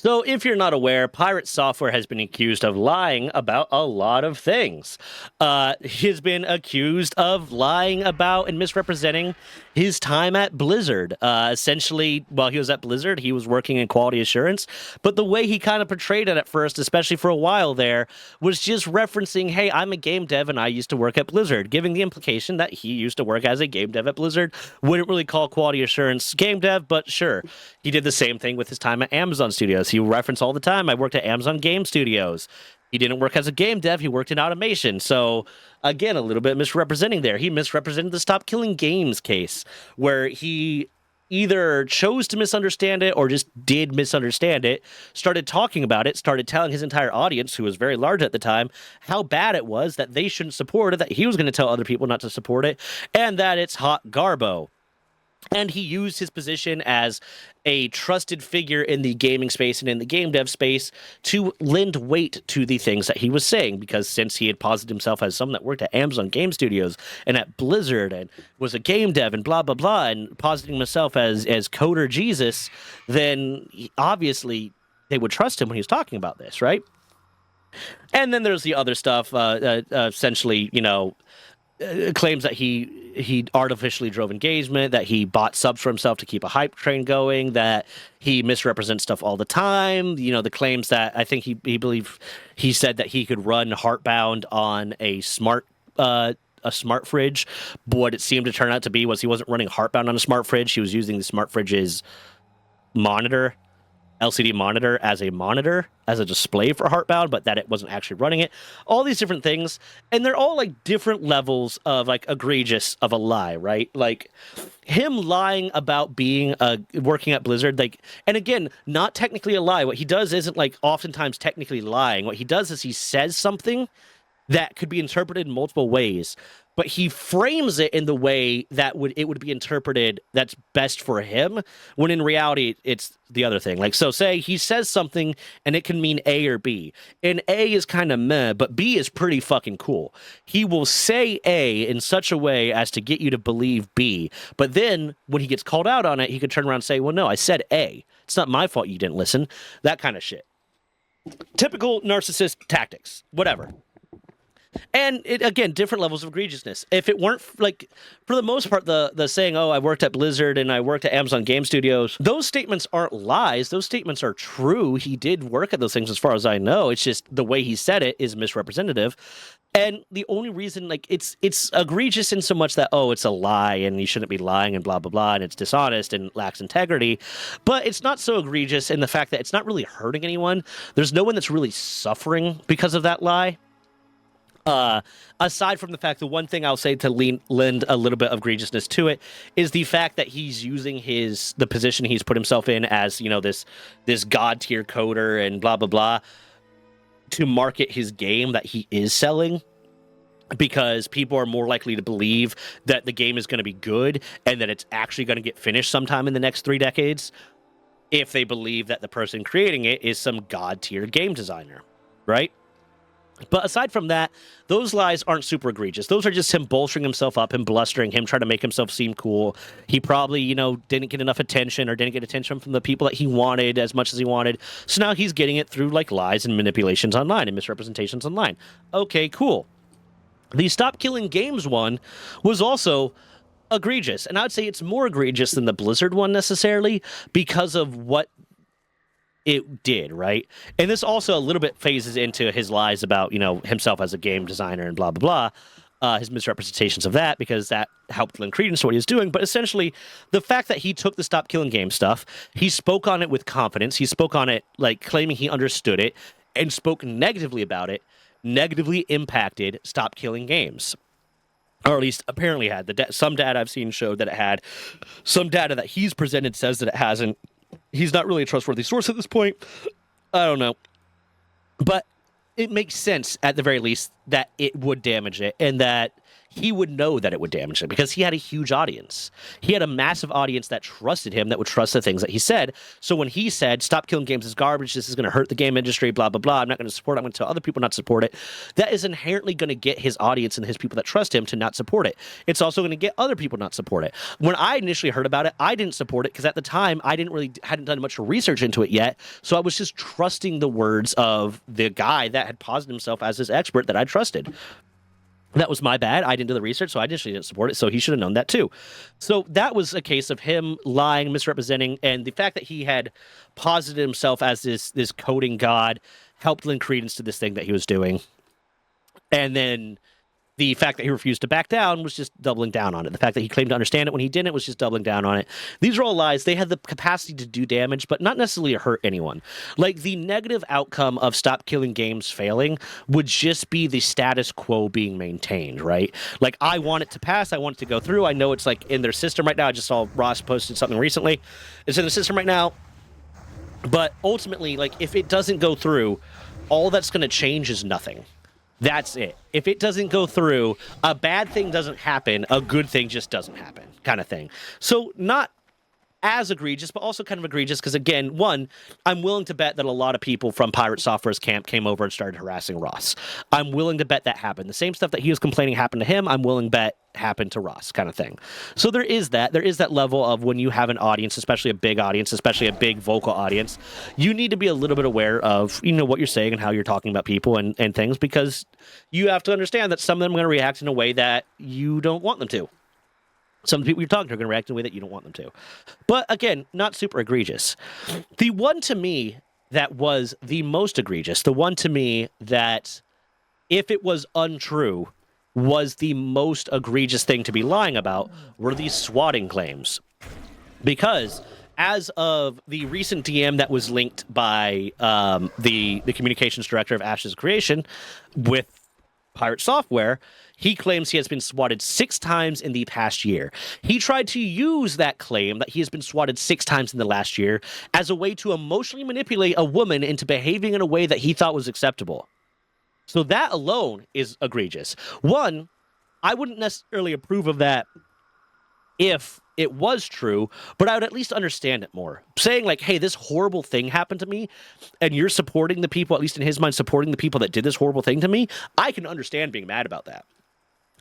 So, if you're not aware, Pirate Software has been accused of lying about a lot of things. He's been accused of lying about and misrepresenting his time at Blizzard. Essentially, while he was at Blizzard, he was working in quality assurance. But the way he kind of portrayed it at first, especially for a while there, was just referencing, hey, I'm a game dev and I used to work at Blizzard, giving the implication that he used to work as a game dev at Blizzard. Wouldn't really call quality assurance game dev, but sure. He did the same thing with his time at Amazon Studios. He referenced all the time, I worked at Amazon Game Studios. He didn't work as a game dev, he worked in automation. So, again, a little bit misrepresenting there. He misrepresented the Stop Killing Games case, where he either chose to misunderstand it or just did misunderstand it, started talking about it, started telling his entire audience, who was very large at the time, how bad it was, that they shouldn't support it, that he was going to tell other people not to support it, and that it's hot garbo. And he used his position as a trusted figure in the gaming space and in the game dev space to lend weight to the things that he was saying, because since he had posited himself as someone that worked at Amazon Game Studios and at Blizzard and was a game dev and blah, blah, blah, and positing himself as coder Jesus, then obviously they would trust him when he was talking about this, right? And then there's the other stuff, essentially, claims that he artificially drove engagement, that he bought subs for himself to keep a hype train going, that he misrepresents stuff all the time. The claims that I think he believed he said that he could run Heartbound on a smart fridge. But what it seemed to turn out to be was he wasn't running Heartbound on a smart fridge. He was using the smart fridge's LCD monitor as a display for Heartbound, but that it wasn't actually running it. All these different things, and they're all like different levels of like egregious of a lie, right? Like him lying about being working at Blizzard, like, and again, not technically a lie. What he does isn't like oftentimes technically lying. What he does is he says something that could be interpreted in multiple ways, but he frames it in the way that it would be interpreted that's best for him, when in reality it's the other thing. Like, so say he says something and it can mean A or B, and A is kind of meh, but B is pretty fucking cool. He will say A in such a way as to get you to believe B, but then when he gets called out on it, he could turn around and say, well, no, I said A. It's not my fault you didn't listen. That kind of shit. Typical narcissist tactics, whatever. And again, different levels of egregiousness. If it weren't, like, for the most part, the saying, oh, I worked at Blizzard and I worked at Amazon Game Studios, those statements aren't lies. Those statements are true. He did work at those things as far as I know. It's just the way he said it is misrepresentative. And the only reason, like, it's egregious in so much that, oh, it's a lie and you shouldn't be lying and blah, blah, blah, and it's dishonest and lacks integrity. But it's not so egregious in the fact that it's not really hurting anyone. There's no one that's really suffering because of that lie. Aside from the fact, the one thing I'll say to lend a little bit of egregiousness to it is the fact that he's using the position he's put himself in as, this god tier coder and blah, blah, blah, to market his game that he is selling, because people are more likely to believe that the game is going to be good and that it's actually going to get finished sometime in the next 3 decades if they believe that the person creating it is some god tier game designer, right? But aside from that, those lies aren't super egregious. Those are just him bolstering himself up, him blustering, him trying to make himself seem cool. He probably, didn't get enough attention or didn't get attention from the people that he wanted as much as he wanted. So now he's getting it through like lies and manipulations online and misrepresentations online. Okay, cool. The Stop Killing Games one was also egregious. And I would say it's more egregious than the Blizzard one necessarily because of what it did, right? And this also a little bit phases into his lies about, himself as a game designer and blah, blah, blah, his misrepresentations of that, because that helped lend credence to what he was doing. But essentially, the fact that he took the Stop Killing Game stuff, he spoke on it with confidence, he spoke on it like claiming he understood it, and spoke negatively about it, negatively impacted Stop Killing Games. Or at least apparently had. Some data I've seen showed that it had. Some data that he's presented says that it hasn't. He's not really a trustworthy source at this point. I don't know. But it makes sense, at the very least, that it would damage it, and that he would know that it would damage it because he had a huge audience. He had a massive audience that trusted him, that would trust the things that he said. So when he said, stop killing games is garbage, this is going to hurt the game industry, blah, blah, blah, I'm not going to support it, I'm going to tell other people not to support it, that is inherently going to get his audience and his people that trust him to not support it. It's also going to get other people not support it. When I initially heard about it, I didn't support it because at the time I hadn't done much research into it yet. So I was just trusting the words of the guy that had posited himself as his expert that I trusted. That was my bad. I didn't do the research, so I initially didn't support it, so he should have known that too. So that was a case of him lying, misrepresenting, and the fact that he had posited himself as this coding god helped lend credence to this thing that he was doing. And then the fact that he refused to back down was just doubling down on it. The fact that he claimed to understand it when he didn't was just doubling down on it. These are all lies. They had the capacity to do damage, but not necessarily to hurt anyone. Like, the negative outcome of Stop Killing Games failing would just be the status quo being maintained, right? Like, I want it to pass. I want it to go through. I know it's, like, in their system right now. I just saw Ross posted something recently. It's in the system right now. But ultimately, like, if it doesn't go through, all that's going to change is nothing. That's it. If it doesn't go through, a bad thing doesn't happen, a good thing just doesn't happen, kind of thing. So not as egregious, but also kind of egregious because, again, one, I'm willing to bet that a lot of people from Pirate Software's camp came over and started harassing Ross. I'm willing to bet that happened. The same stuff that he was complaining happened to him, I'm willing to bet happened to Ross, kind of thing. So there is that. There is that level of when you have an audience, especially a big audience, especially a big vocal audience, you need to be a little bit aware of, you know, what you're saying and how you're talking about people and things, because you have to understand that some of them are going to react in a way that you don't want them to. Some of the people you're talking to are going to react in a way that you don't want them to. But again, not super egregious. The one to me that was the most egregious, the one to me that, if it was untrue, was the most egregious thing to be lying about, were these swatting claims. Because as of the recent DM that was linked by the communications director of Ash's Creation with Pirate Software, he claims he has been swatted 6 times in the past year. He tried to use that claim that he has been swatted 6 times in the last year as a way to emotionally manipulate a woman into behaving in a way that he thought was acceptable. So that alone is egregious. One, I wouldn't necessarily approve of that if it was true, but I would at least understand it more. Saying like, hey, this horrible thing happened to me, and you're supporting the people, at least in his mind, supporting the people that did this horrible thing to me, I can understand being mad about that.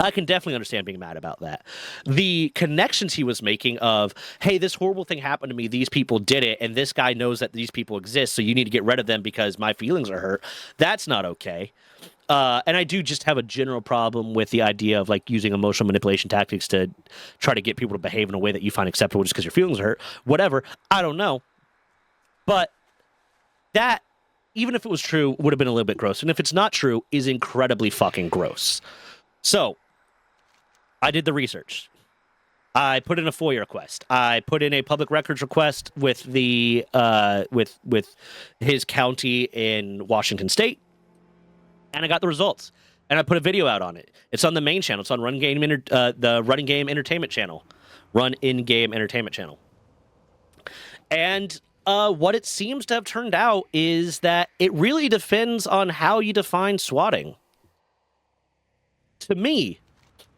I can definitely understand being mad about that. The connections he was making of, hey, this horrible thing happened to me, these people did it, and this guy knows that these people exist, so you need to get rid of them because my feelings are hurt, that's not okay. And I do just have a general problem with the idea of like using emotional manipulation tactics to try to get people to behave in a way that you find acceptable just because your feelings are hurt. Whatever. I don't know. But that, even if it was true, would have been a little bit gross. And if it's not true, is incredibly fucking gross. So, I did the research. I put in a FOIA request. I put in a public records request with the with his county in Washington State. And I got the results, and I put a video out on it. It's on the main channel. It's on the Running Game Entertainment channel, Run In Game Entertainment channel. And what it seems to have turned out is that it really depends on how you define swatting. To me,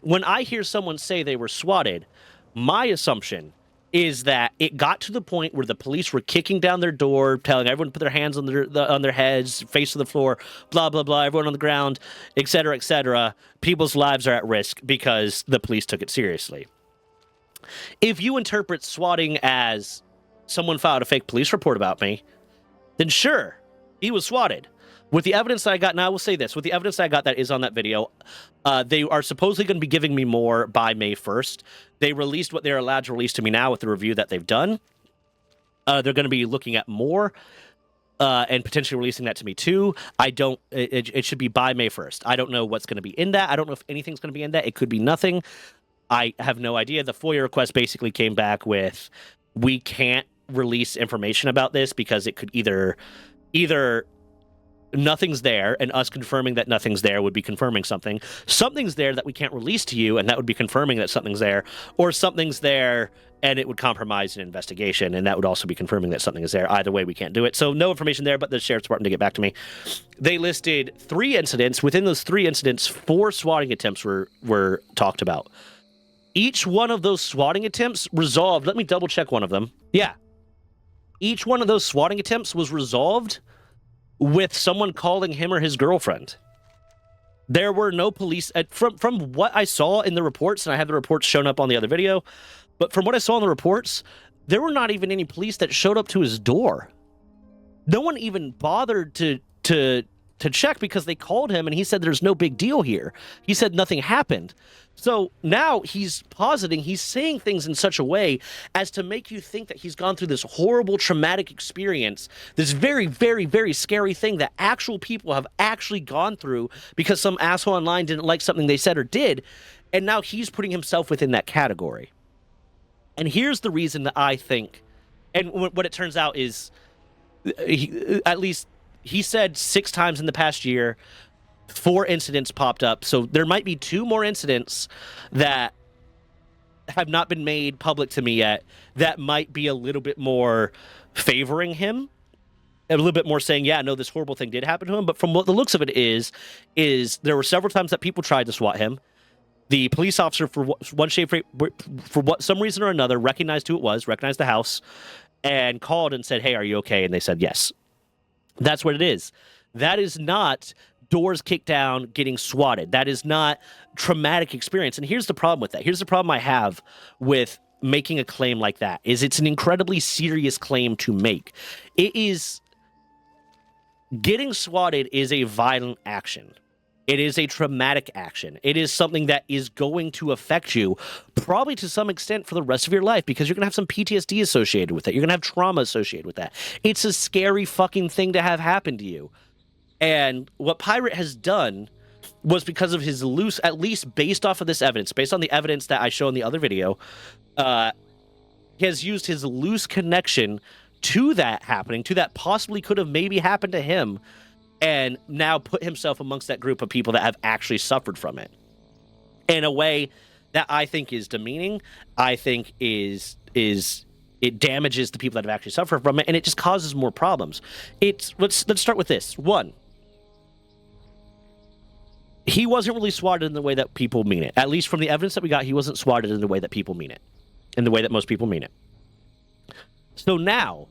when I hear someone say they were swatted, my assumption is that it got to the point where the police were kicking down their door, telling everyone to put their hands on their heads, face to the floor, blah, blah, blah, everyone on the ground, etc., etc. People's lives are at risk because the police took it seriously. If you interpret swatting as someone filed a fake police report about me, then sure, he was swatted. With the evidence that I got, and I will say this, with the evidence that I got that is on that video, they are supposedly going to be giving me more by May 1st. They released what they're allowed to release to me now with the review that they've done. They're going to be looking at more and potentially releasing that to me too. It should be by May 1st. I don't know what's going to be in that. I don't know if anything's going to be in that. It could be nothing. I have no idea. The FOIA request basically came back with, we can't release information about this because it could either nothing's there, and us confirming that nothing's there would be confirming something. Something's there that we can't release to you, and that would be confirming that something's there. Or something's there, and it would compromise an investigation, and that would also be confirming that something is there. Either way, we can't do it. So no information there, but the sheriff's department to get back to me. They listed 3 incidents. Within those 3 incidents, 4 swatting attempts were talked about. Each one of those swatting attempts resolved. Let me double check one of them. Yeah. Each one of those swatting attempts was resolved with someone calling him or his girlfriend. There were no police. From what I saw in the reports, and I have the reports shown up on the other video, but from what I saw in the reports, there were not even any police that showed up to his door. No one even bothered to check because they called him and he said there's no big deal here. He said nothing happened. So now he's saying things in such a way as to make you think that he's gone through this horrible traumatic experience, this very, very, very scary thing that actual people have actually gone through because some asshole online didn't like something they said or did, and now he's putting himself within that category. And here's the reason that I think, and what it turns out is, at least he said 6 times in the past year, 4 incidents popped up. So there might be 2 more incidents that have not been made public to me yet that might be a little bit more favoring him, a little bit more saying, yeah, no, this horrible thing did happen to him. But from what the looks of it is there were several times that people tried to SWAT him. The police officer, for some reason or another, recognized who it was, recognized the house, and called and said, hey, are you okay? And they said yes. That's what it is. That is not doors kicked down, getting swatted. That is not traumatic experience. And here's the problem with that. Here's the problem I have with making a claim like that, is it's an incredibly serious claim to make. It is... Getting swatted is a violent action. It is a traumatic action. It is something that is going to affect you probably to some extent for the rest of your life because you're going to have some PTSD associated with it. You're going to have trauma associated with that. It's a scary fucking thing to have happen to you. And what Pirate has done was because of his loose, at least based off of this evidence, based on the evidence that I show in the other video, he has used his loose connection to that happening, to that possibly could have maybe happened to him, and now put himself amongst that group of people that have actually suffered from it in a way that I think is demeaning. I think is it damages the people that have actually suffered from it, and it just causes more problems. Let's start with this. 1, he wasn't really swatted in the way that people mean it. At least from the evidence that we got, he wasn't swatted in the way that people mean it, in the way that most people mean it. So now,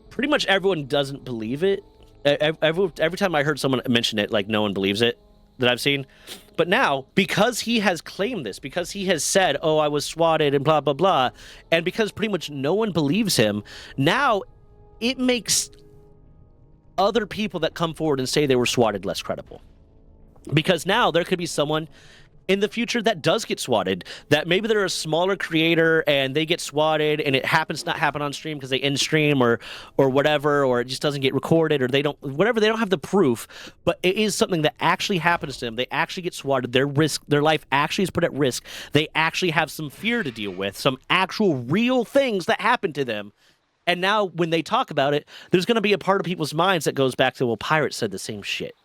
pretty much everyone doesn't believe it. Every time I heard someone mention it, like, no one believes it that I've seen. But now, because he has claimed this, because he has said, oh, I was swatted and blah, blah, blah, and because pretty much no one believes him, now it makes other people that come forward and say they were swatted less credible. Because now there could be someone in the future that does get swatted, that maybe they're a smaller creator and they get swatted and it happens to not happen on stream because they end stream or whatever, or it just doesn't get recorded, or they don't have the proof, but it is something that actually happens to them. They actually get swatted. Their life actually is put at risk. They actually have some fear to deal with, some actual real things that happen to them. And now when they talk about it, there's going to be a part of people's minds that goes back to, well, Pirate said the same shit.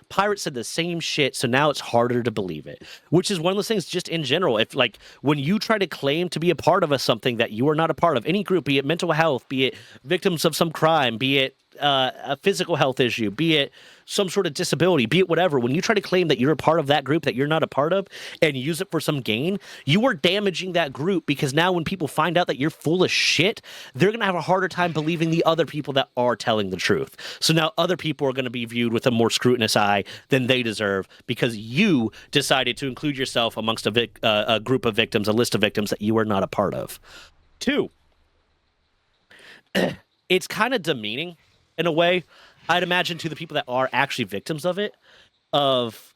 Pirate said the same shit, so now it's harder to believe it, which is one of those things just in general. If, like, when you try to claim to be a part of something that you are not a part of, any group, be it mental health, be it victims of some crime, be it a physical health issue, be it some sort of disability, be it whatever, when you try to claim that you're a part of that group that you're not a part of and use it for some gain, you are damaging that group, because now when people find out that you're full of shit, they're going to have a harder time believing the other people that are telling the truth. So now other people are going to be viewed with a more scrutinous eye than they deserve because you decided to include yourself amongst a group of victims, a list of victims that you are not a part of. 2, it's kind of demeaning in a way, I'd imagine, to the people that are actually victims of it, of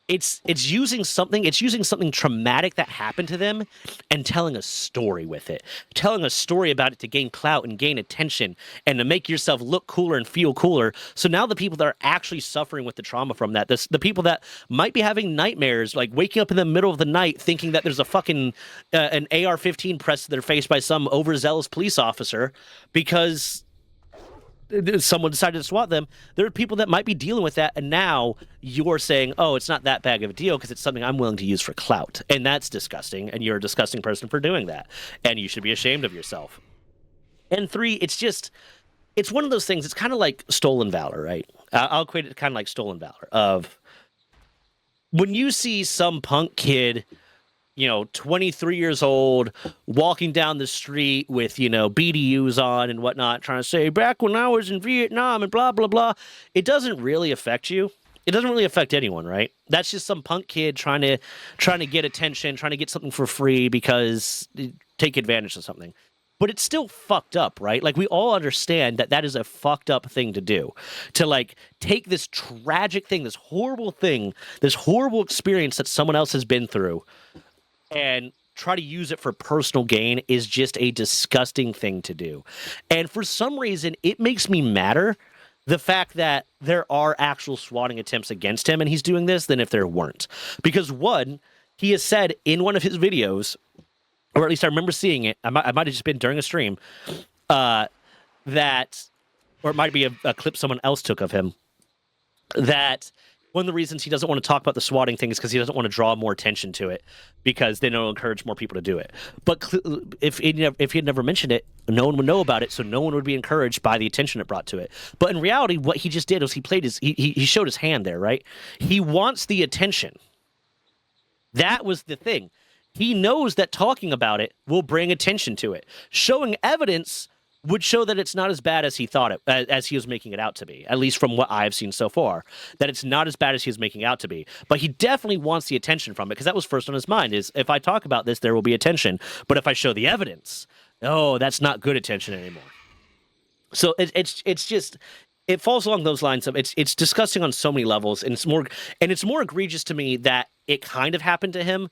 it's using something traumatic that happened to them and telling a story with it, telling a story about it to gain clout and gain attention and to make yourself look cooler and feel cooler. So now the people that are actually suffering with the trauma from that, the people that might be having nightmares, like waking up in the middle of the night thinking that there's a fucking an AR-15 pressed to their face by some overzealous police officer because someone decided to swat them. There are people that might be dealing with that, and now you're saying, oh, it's not that bad of a deal because it's something I'm willing to use for clout. And that's disgusting, and you're a disgusting person for doing that. And you should be ashamed of yourself. And 3, it's one of those things, it's kind of like stolen valor, right? I'll equate it to kind of like stolen valor of when you see some punk kid, 23 years old, walking down the street with, BDUs on and whatnot, trying to say, back when I was in Vietnam and blah, blah, blah. It doesn't really affect you. It doesn't really affect anyone, right? That's just some punk kid trying to get attention, trying to get something for free because take advantage of something. But it's still fucked up, right? Like, we all understand that is a fucked up thing to do. To, like, take this tragic thing, this horrible experience that someone else has been through, and try to use it for personal gain is just a disgusting thing to do. And for some reason, it makes me madder the fact that there are actual swatting attempts against him and he's doing this than if there weren't. Because, one, he has said in one of his videos, or at least I remember seeing it, I might have just been during a stream, or it might be a clip someone else took of him, that one of the reasons he doesn't want to talk about the swatting thing is because he doesn't want to draw more attention to it, because then it'll encourage more people to do it. But if he had never mentioned it, no one would know about it, so no one would be encouraged by the attention it brought to it. But in reality, what he just did was he showed his hand there, right? He wants the attention. That was the thing. He knows that talking about it will bring attention to it. Showing evidence would show that it's not as bad as he thought it, as he was making it out to be, at least from what I've seen so far, that it's not as bad as he was making it out to be. But he definitely wants the attention from it, because that was first on his mind, is if I talk about this, there will be attention. But if I show the evidence, that's not good attention anymore. So it's just, it falls along those lines of it's disgusting on so many levels, and it's more egregious to me that it kind of happened to him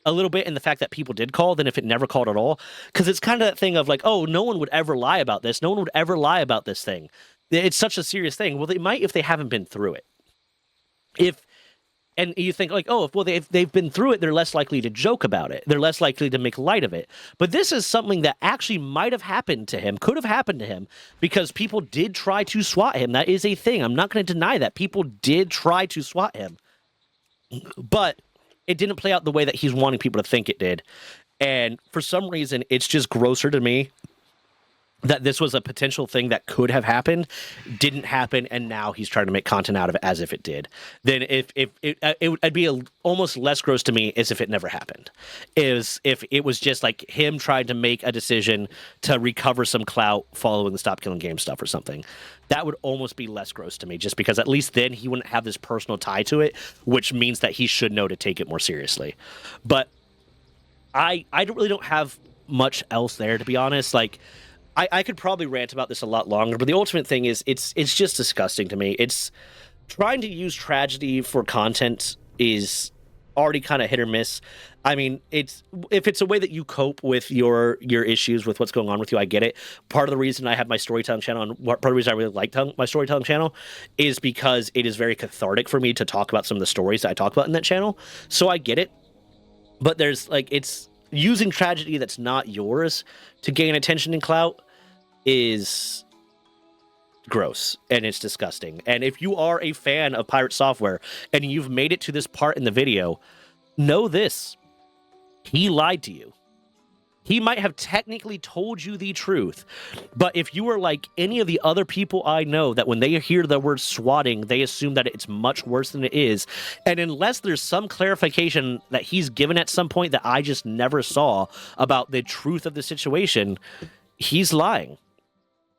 a little bit in the fact that people did call than if it never called at all. Because it's kind of that thing of like, oh, no one would ever lie about this. No one would ever lie about this thing. It's such a serious thing. Well, they might if they haven't been through it. And you think like, oh, well, they've been through it, they're less likely to joke about it. They're less likely to make light of it. But this is something that actually might have happened to him, could have happened to him, because people did try to swat him. That is a thing. I'm not going to deny that. People did try to swat him. But it didn't play out the way that he's wanting people to think it did. And for some reason, it's just grosser to me that this was a potential thing that could have happened, didn't happen, and now he's trying to make content out of it as if it did. Then it'd be almost less gross to me as if it never happened. Is if it was just like him trying to make a decision to recover some clout following the Stop Killing Game stuff or something. That would almost be less gross to me, just because at least then he wouldn't have this personal tie to it, which means that he should know to take it more seriously. But I don't have much else there, to be honest. Like, I could probably rant about this a lot longer, but the ultimate thing is it's just disgusting to me. It's trying to use tragedy for content is already kind of hit or miss. I mean, if it's a way that you cope with your issues with what's going on with you, I get it. Part of the reason I have my storytelling channel, and part of the reason I really like my storytelling channel, is because it is very cathartic for me to talk about some of the stories that I talk about in that channel. So I get it. But there's it's using tragedy that's not yours to gain attention and clout is gross, and it's disgusting. And if you are a fan of Pirate Software and you've made it to this part in the video, know this: he lied to you. He might have technically told you the truth, but if you are like any of the other people I know, that when they hear the word swatting, they assume that it's much worse than it is. And unless there's some clarification that he's given at some point that I just never saw about the truth of the situation, he's lying.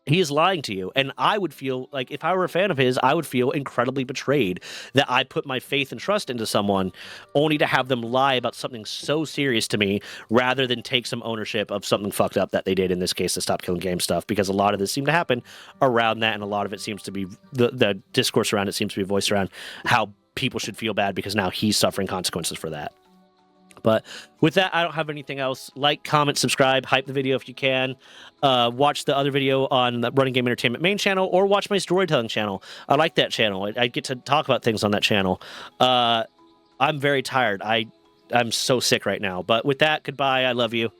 He is lying to you. And I would feel like, if I were a fan of his, I would feel incredibly betrayed that I put my faith and trust into someone only to have them lie about something so serious to me, rather than take some ownership of something fucked up that they did, in this case, the Stop Killing Game stuff, because a lot of this seemed to happen around that, and a lot of it seems to be, the discourse around it seems to be voiced around how people should feel bad because now he's suffering consequences for that. But with that, I don't have anything else. Like, comment, subscribe, hype the video if you can. Watch the other video on the Running Game Entertainment main channel, or watch my storytelling channel. I like that channel. I get to talk about things on that channel. I'm very tired. I'm so sick right now. But with that, goodbye. I love you.